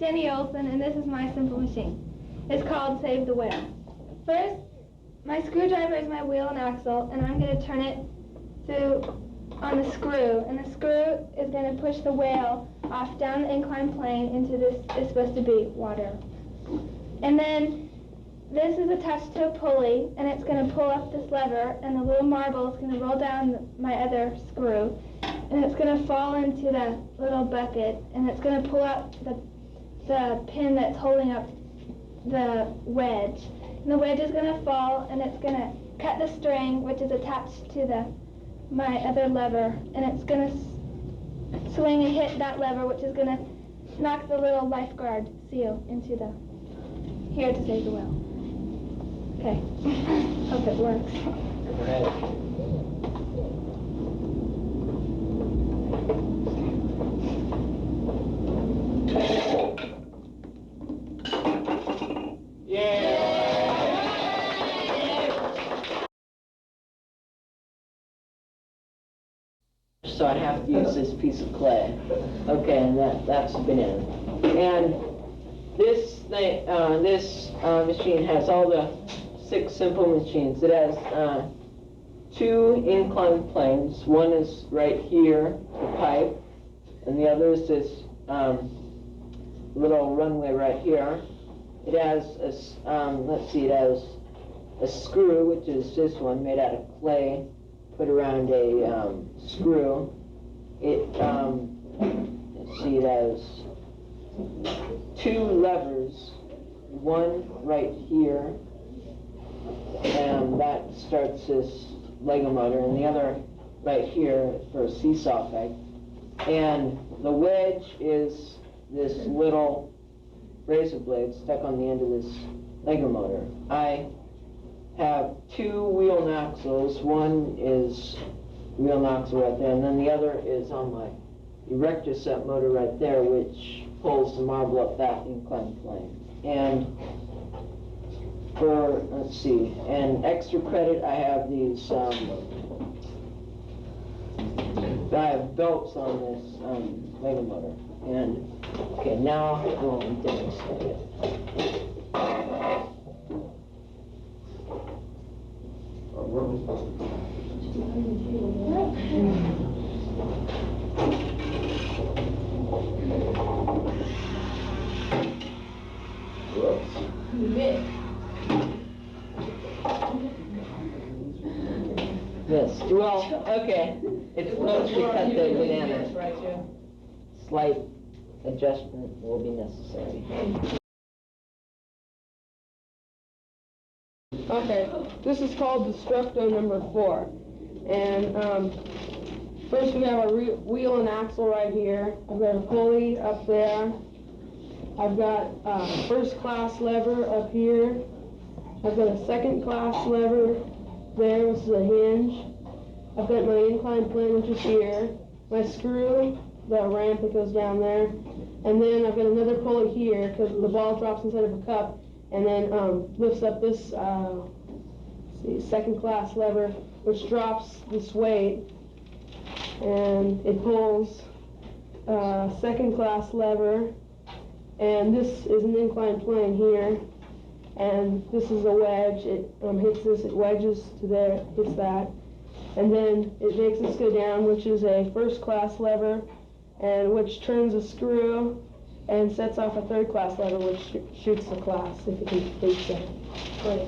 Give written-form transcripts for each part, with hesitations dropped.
Jenny Olsen, and this is my simple machine. It's called Save the Whale. First, my screwdriver is my wheel and axle, and I'm going to turn it through on the screw, and the screw is going to push the whale off down the inclined plane into this is supposed to be water. And then this is attached to a pulley, and it's going to pull up this lever, and the little marble is going to roll down my other screw, and it's going to fall into the little bucket, and it's going to pull out the pin that's holding up the wedge. And the wedge is going to fall, and it's going to cut the string, which is attached to my other lever, and it's going to swing and hit that lever, which is going to knock the little lifeguard seal into the here to save the whale. Okay. Hope it works. Go ahead. So I have to use this piece of clay. Okay, and that's been in. And this thing, machine has all the 6 simple machines. It has 2 inclined planes. One is right here, the pipe, and the other is this little runway right here. It has it has a screw, which is this one, made out of clay, put around a screw. It it has 2 levers, one right here, and that starts this Lego motor, and the other right here for a seesaw effect. And the wedge is this little razor blade stuck on the end of this Lego motor. I have 2 wheel and axles. One is wheel and axle right there, and then the other is on my erector set motor right there, which pulls the marble up that inclined plane. And for, let's see, and extra credit, I have these, I have belts on this Lego motor. And, okay, now we'll demonstrate it. Yes, well, okay, it's supposed to cut the banana. Slight adjustment will be necessary. Okay, this is called Destructo number 4. And first we have a wheel and axle right here. I've got a pulley up there. I've got a first class lever up here. I've got a second class lever there, which is a hinge. I've got my inclined plane, which is here. My screw, the ramp that goes down there. And then I've got another pulley here, because the ball drops inside of a cup, and then lifts up this second class lever, which drops this weight, and it pulls second class lever, and this is an inclined plane here, and this is a wedge. It hits this, it wedges to there, hits that, and then it makes this go down, which is a first class lever, and which turns a screw and sets off a third class lever, which shoots the class, if you can reach that. Right.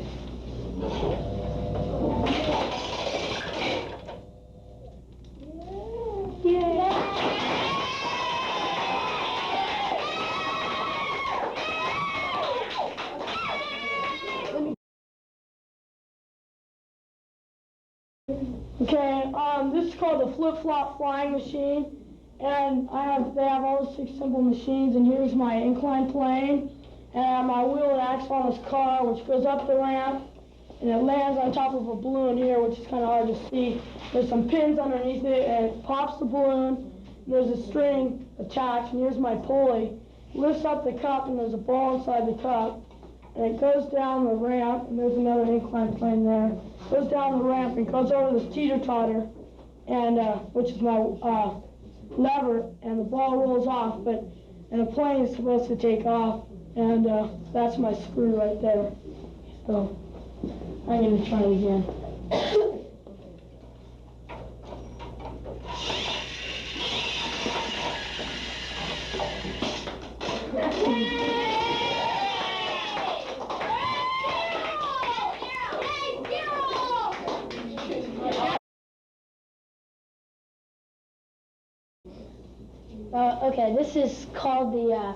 Okay, this is called the flip-flop flying machine, and they have all the 6 simple machines, and here's my inclined plane, and my wheel and axle on this car, which goes up the ramp, and it lands on top of a balloon here, which is kind of hard to see. There's some pins underneath it, and it pops the balloon, and there's a string attached, and here's my pulley. It lifts up the cup, and there's a ball inside the cup, and it goes down the ramp, and there's another inclined plane there. It goes down the ramp and goes over this teeter-totter, and which is my lever, and the ball rolls off, but and the plane is supposed to take off, and that's my screw right there. So I'm going to try it again. Okay, this is called the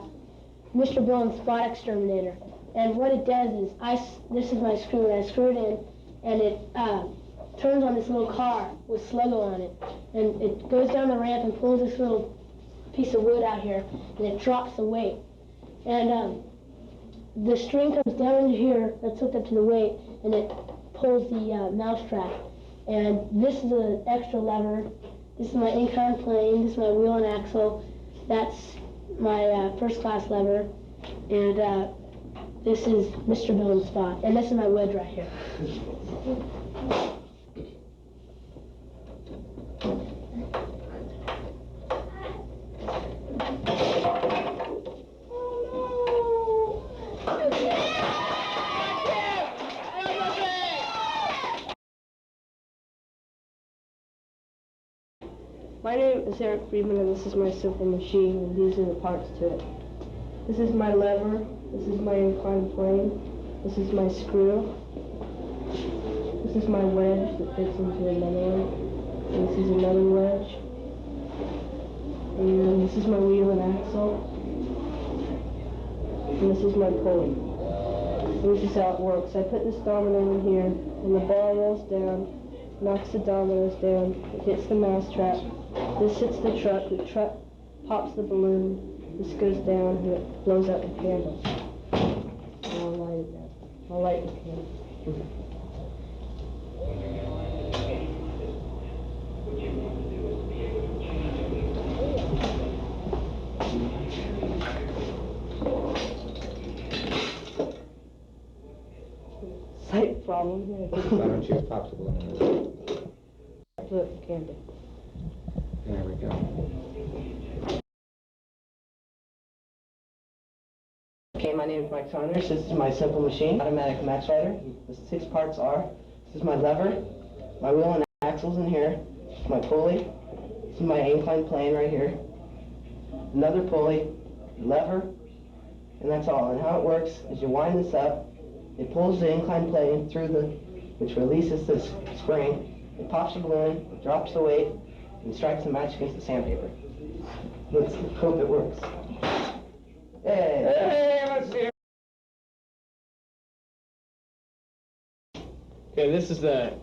Mr. Blouin Spot Exterminator. And what it does is, this is my screw, and I screw it in, and it turns on this little car with Sluggo on it. And it goes down the ramp and pulls this little piece of wood out here, and it drops the weight. And the string comes down into here, that's hooked up to the weight, and it pulls the mousetrap. And this is an extra lever. This is my incline plane, this is my wheel and axle, that's my first class lever, and this is Mr. Blouin's spot, and this is my wedge right here. My name is Friedman, and this is my simple machine, and these are the parts to it. This is my lever, this is my inclined plane, this is my screw, this is my wedge that fits into another one, and this is another wedge, and this is my wheel and axle, and this is my pulley. And this is how it works. I put this domino in here, and the ball rolls down, knocks the dominoes down, it hits the mousetrap. This hits the truck pops the balloon, this goes down, and it blows out the candle. And I'll light it now. I'll light the candle. Sight problem here. Why don't you pop the balloon? Look, candle. There we go. Okay, my name is Mike Saunders. This is my simple machine, automatic max rider. The 6 parts are, this is my lever, my wheel and axles in here, my pulley, this is my inclined plane right here, another pulley, lever, and that's all. And how it works is you wind this up, it pulls the inclined plane through which releases this spring, it pops the balloon, it drops the weight, and strikes the match against the sandpaper. Let's hope it works. Hey! Hey, let's see. Okay, this is the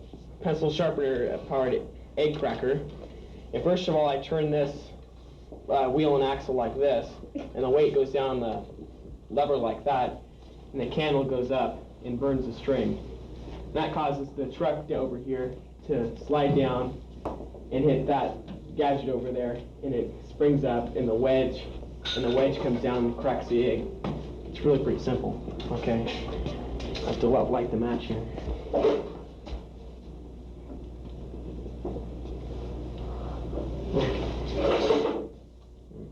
pencil sharpener powered egg cracker. And first of all, I turn this wheel and axle like this, and the weight goes down the lever like that, and the candle goes up and burns the string. And that causes the truck over here to slide down and hit that gadget over there, and it springs up in the wedge, and the wedge comes down and cracks the egg. It's really pretty simple. Okay, I have to light the match here. There we go.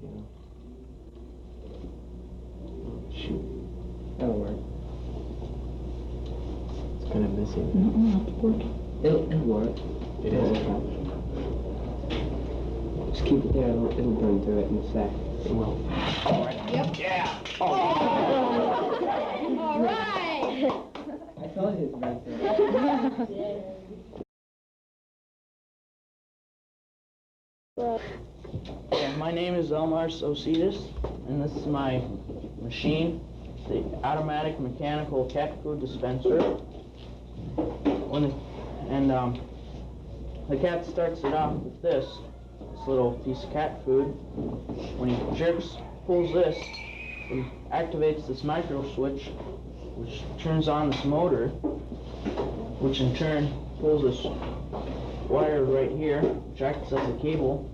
Oh, shoot. That'll work. It's kind of missing. It'll work. It is. Just keep it there, it'll burn through it in a sec. It will. All right. Yep. Yeah. Oh. All right. I thought it was right there. Yeah, my name is Elmars Osits, and this is my machine, the automatic mechanical cat food dispenser. The cat starts it off with this little piece of cat food. When he pulls this, it activates this micro switch, which turns on this motor, which in turn pulls this wire right here, which acts as a cable,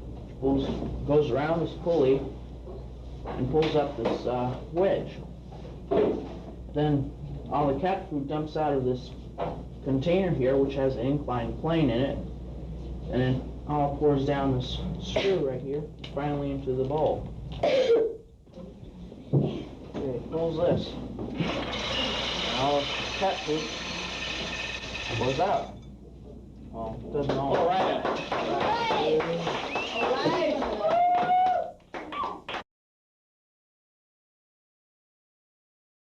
goes around this pulley and pulls up this wedge. Then all the cat food dumps out of this container here, which has an inclined plane in it, and then all pours down this screw right here, finally into the bowl. pulls this. Now cat poop goes out. Well, it doesn't all. All right.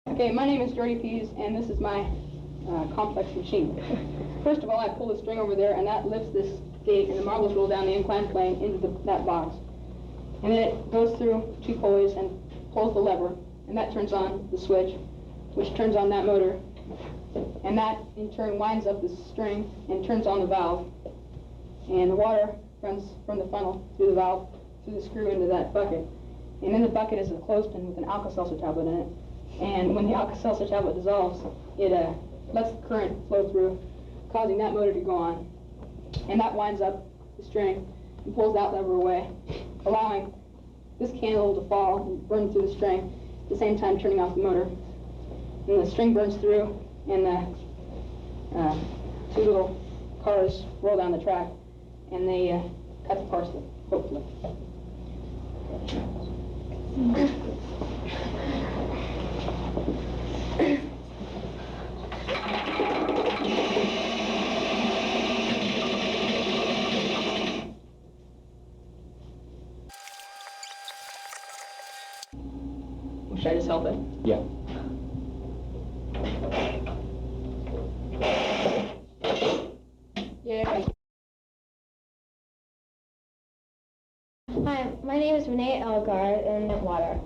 Okay, my name is Pease, and this is my complex machine. First of all, I pull the string over there, and that lifts this gate, and the marbles roll down the inclined plane into that box. And then it goes through 2 pulleys and pulls the lever, and that turns on the switch, which turns on that motor. And that, in turn, winds up the string and turns on the valve. And the water runs from the funnel through the valve, through the screw into that bucket. And in the bucket is a clothespin with an Alka-Seltzer tablet in it. And when the Alka-Seltzer tablet dissolves, it lets the current flow through, causing that motor to go on. And that winds up the string and pulls that lever away, allowing this candle to fall and burn through the string, at the same time turning off the motor. And the string burns through, and the 2 little cars roll down the track, and they cut the parsley, hopefully. Should I just help it? Yeah. Yeah. Hi, my name is Rene Elgard in water.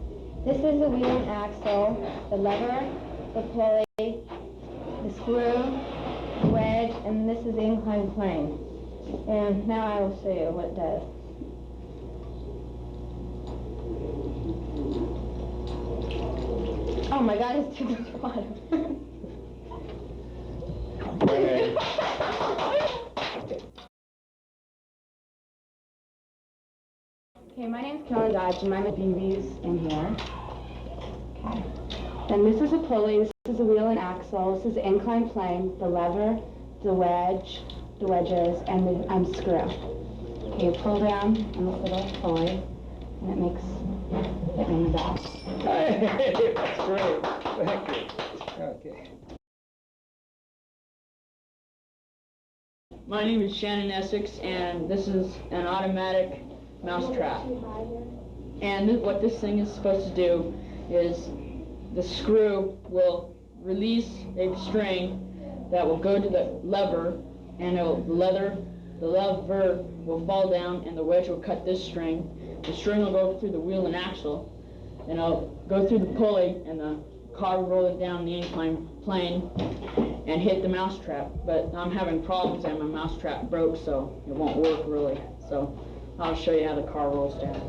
This is the wheel and axle, the lever, the pulley, the screw, the wedge, and this is the inclined plane. And now I will show you what it does. Oh my God, it's too much water. Okay, my name's Carolyn Dodge, and I'm at Beals in here. Okay. Then this is a pulley, this is a wheel and axle, this is the inclined plane, the lever, the wedge, the wedges, and the screw. Okay, you pull down on this little pulley, and it makes it ring the bell. Hey, that's great. Thank you. Okay. My name is Shannon, Essex, and this is an automatic mousetrap. And what this thing is supposed to do is the screw will release a string that will go to the lever, and the lever will fall down, and the wedge will cut this string. The string will go through the wheel and axle, and it'll go through the pulley, and the car will roll it down the inclined plane and hit the mousetrap. But I'm having problems, and my mousetrap broke, so it won't work really. So I'll show you how the car rolls down.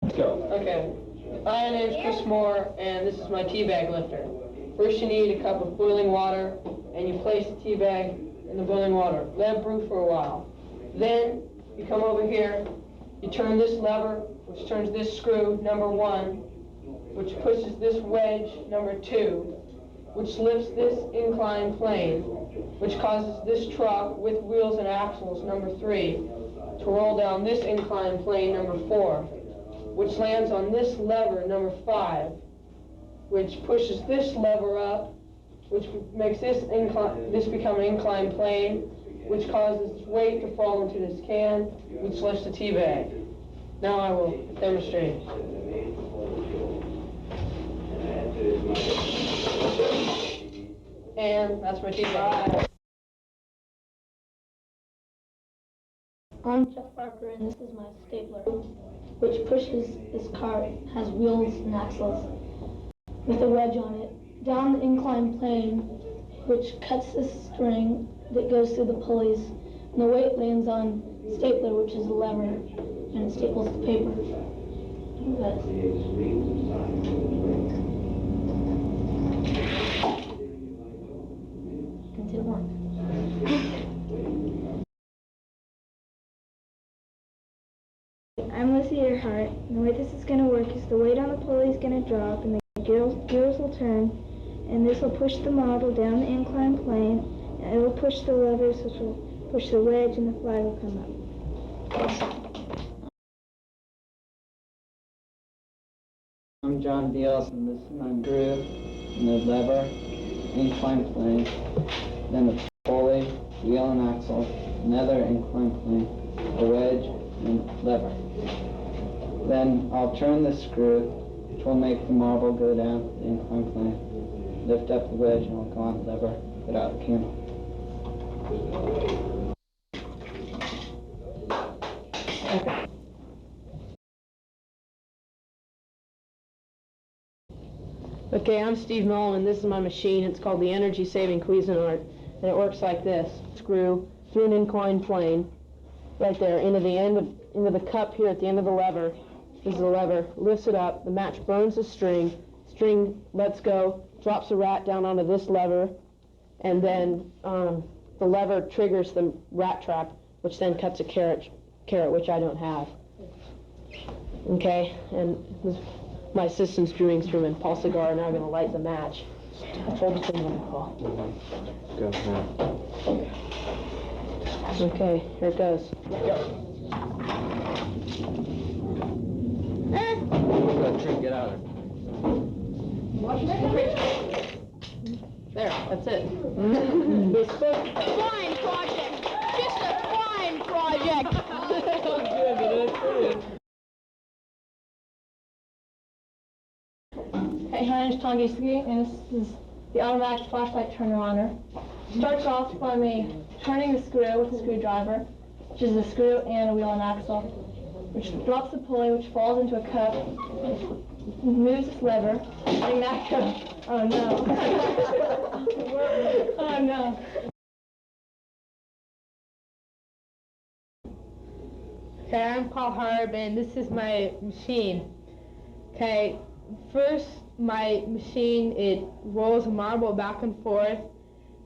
Let's go. Okay, my name is Chris Moore, and this is my tea bag lifter. First you need a cup of boiling water, and you place the tea bag in the boiling water. Let it brew for a while. Then you come over here, you turn this lever, which turns this screw, number 1, which pushes this wedge, number 2, which lifts this inclined plane, which causes this truck with wheels and axles, number 3, to roll down this inclined plane, number 4, which lands on this lever, number 5, which pushes this lever up, which makes this become an inclined plane, which causes weight to fall into this can, which lifts the tea bag. Now I will demonstrate. And that's my tea bag. I'm Jeff Parker, and this is my stapler, which pushes this car, has wheels and axles, with a wedge on it, down the inclined plane, which cuts the string that goes through the pulleys, and the weight lands on stapler, which is a lever, and it staples the paper. Continue on. I'm Lizzie Earhart, and the way this is going to work is the weight on the pulley is going to drop, and the gears will turn, and this will push the model down the inclined plane, and it will push the levers, which will push the wedge, and the fly will come up. I'm John Beals, and this is my groove, and the lever, incline plane, then the pulley, wheel and axle, another incline plane, a wedge, and lever. Then I'll turn the screw, which will make the marble go down the incline plane, lift up the wedge, and it'll go on the lever, get out the candle. Okay, I'm Steve Mullen, and this is my machine. It's called the Energy Saving Cuisinart, and it works like this. Screw through an inclined plane, right there, into the cup here at the end of the lever. This is the lever. Lifts it up. The match burns the string. String lets go, drops the rat down onto this lever, and then the lever triggers the rat trap, which then cuts a carrot, which I don't have. Okay, and this, my assistant's Drew Ingstrom and Paul Cigar are now going to light the match. Hold the thing on the Paul. Go ahead. Okay, here it goes. Get out of it. There, that's it. Flying project! Just a flying project! Hey, my name is Gesikie, and this is the automatic flashlight Turner-Onner. Starts off by me turning the screw with a screwdriver, which is a screw and a wheel and axle, which drops the pulley, which falls into a cup, moves this lever, letting that go. Oh no. Oh no. Okay, I'm called Harb, and this is my machine. Okay, first my machine, it rolls a marble back and forth,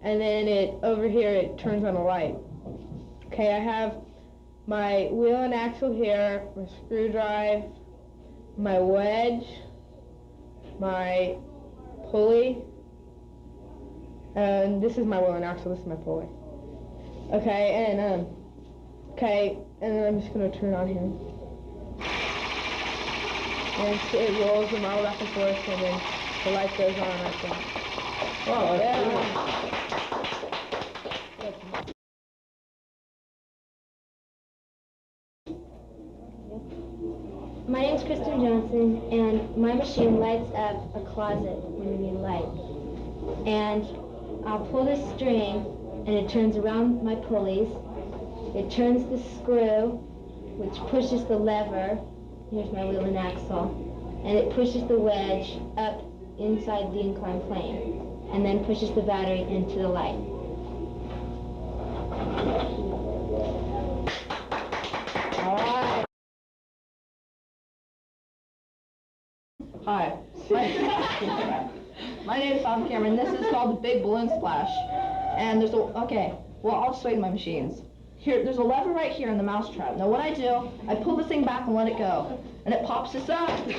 and then over here it turns on a light. Okay, I have my wheel and axle here, my screwdriver, my wedge, my pulley, and this is my wheel and axle, this is my pulley. Okay, and then I'm just gonna turn it on here. And it rolls the marble back and forth, and then the light goes on like that. Oh, yeah. My name's Kristin Johnson, and my machine lights up a closet when we need light. And I'll pull this string, and it turns around my pulleys. It turns the screw, which pushes the lever. Here's my wheel and axle. And it pushes the wedge up inside the inclined plane, and then pushes the battery into the light. All right. Hi. My name is Tom Cameron. This is called the Big Balloon Splash. And there's I'll show you my machines. Here, there's a lever right here in the mousetrap. Now what I do, I pull this thing back and let it go. And it pops this up. Okay.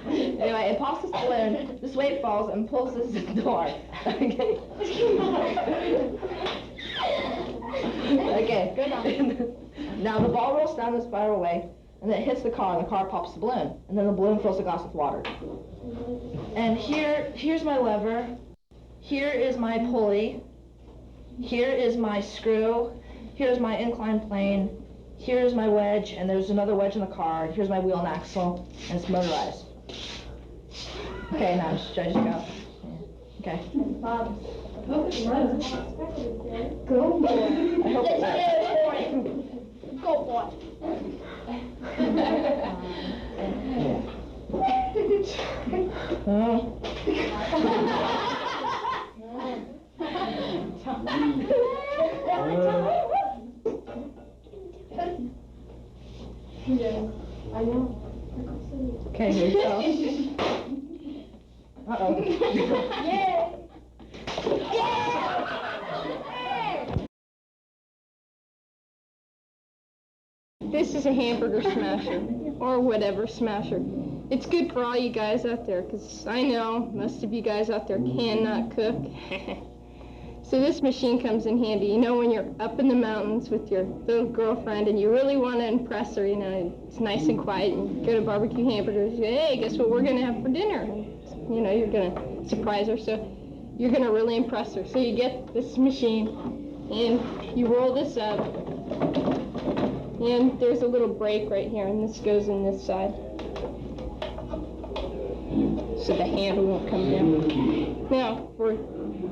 Anyway, it pops this balloon. This way it falls and pulls this door. Okay. Okay. Good on. Now the ball rolls down the spiral way, and then it hits the car, and the car pops the balloon. And then the balloon fills the glass with water. And here's my lever. Here is my pulley. Here is my screw. Here's my inclined plane. Here's my wedge, and there's another wedge in the car. Here's my wheel and axle, and it's motorized. Okay, now should I just go? Okay. Go boy. I hope it works. Go boy. I know. Okay, here you go. Uh-oh. Yay! This is a hamburger smasher, or whatever smasher. it's good for all you guys out there, because I know most of you guys out there cannot cook. So this machine comes in handy. You know, when you're up in the mountains with your little girlfriend and you really want to impress her, you know, it's nice and quiet, and you go to barbecue hamburgers, you go, hey, guess what we're going to have for dinner? And, you know, you're going to surprise her, so you're going to really impress her. So you get this machine, and you roll this up, and there's a little break right here, and this goes in this side, so the handle won't come down. Now, for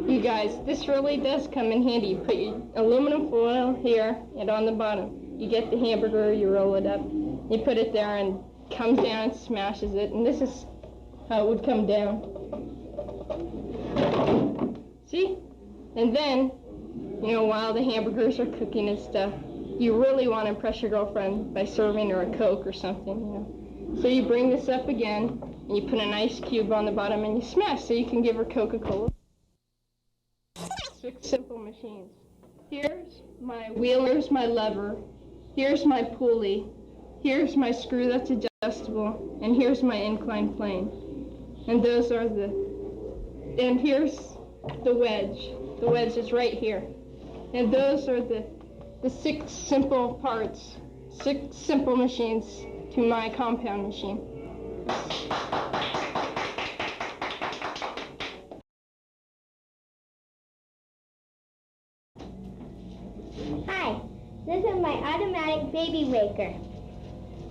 you guys, this really does come in handy. You put your aluminum foil here and on the bottom. You get the hamburger, you roll it up, you put it there, and it comes down and smashes it, and this is how it would come down. See? And then, you know, while the hamburgers are cooking and stuff, you really want to impress your girlfriend by serving her a Coke or something, you know. So you bring this up again, and you put an ice cube on the bottom, and you smash, so you can give her Coca-Cola. 6 simple machines. Here's my wheel, here's my lever, here's my pulley, here's my screw that's adjustable, and here's my inclined plane. And those are and here's the wedge. The wedge is right here. And those are the 6 simple parts, 6 simple machines to my compound machine. Hi, this is my automatic baby waker.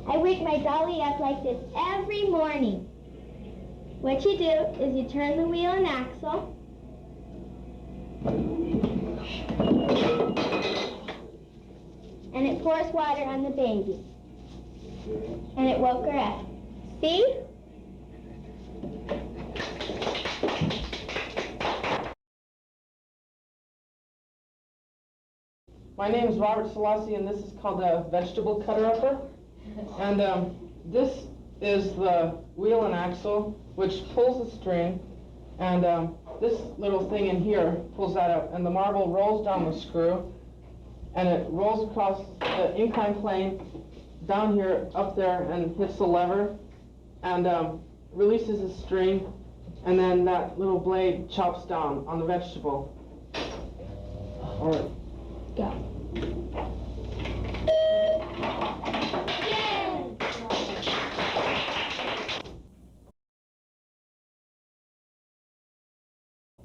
I wake my dolly up like this every morning. What you do is you turn the wheel and axle, and it pours water on the baby. And it woke her up. See? My name is Robert Selassie, and this is called a vegetable cutter upper. And this is the wheel and axle, which pulls the string, and this little thing in here pulls that up, and the marble rolls down the screw, and it rolls across the inclined plane down here, up there, and hits the lever, and releases the string, and then that little blade chops down on the vegetable. All right. Go.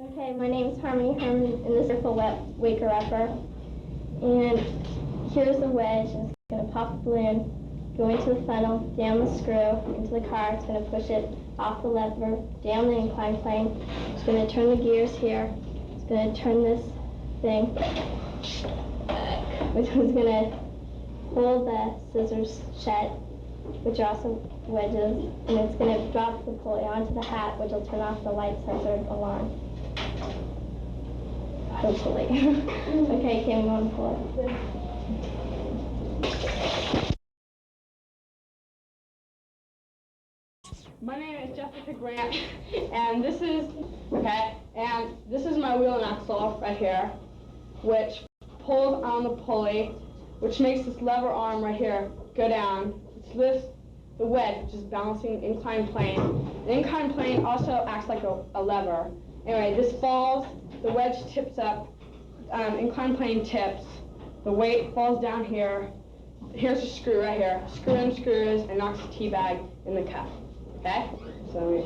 Okay, my name is Herman, and this is a waker upper. And here's the wedge. It's going to pop the balloon, go into the funnel, down the screw, into the car. It's going to push it off the lever, down the inclined plane. It's going to turn the gears here. It's going to turn this thing, which is going to pull the scissors shut, which are also wedges, and it's going to drop the pulley onto the hat, which will turn off the light sensor alarm. Hopefully. Okay, can we go and pull it? My name is Jessica Grant, and this is my wheel and axle right here, which pulls on the pulley, which makes this lever arm right here go down. It's the wedge, which is balancing the inclined plane. The inclined plane also acts like a lever. Anyway, this falls, the wedge tips up, inclined plane tips, the weight falls down here. Here's a screw right here. Screw in screws and knocks the tea bag in the cup. Okay? So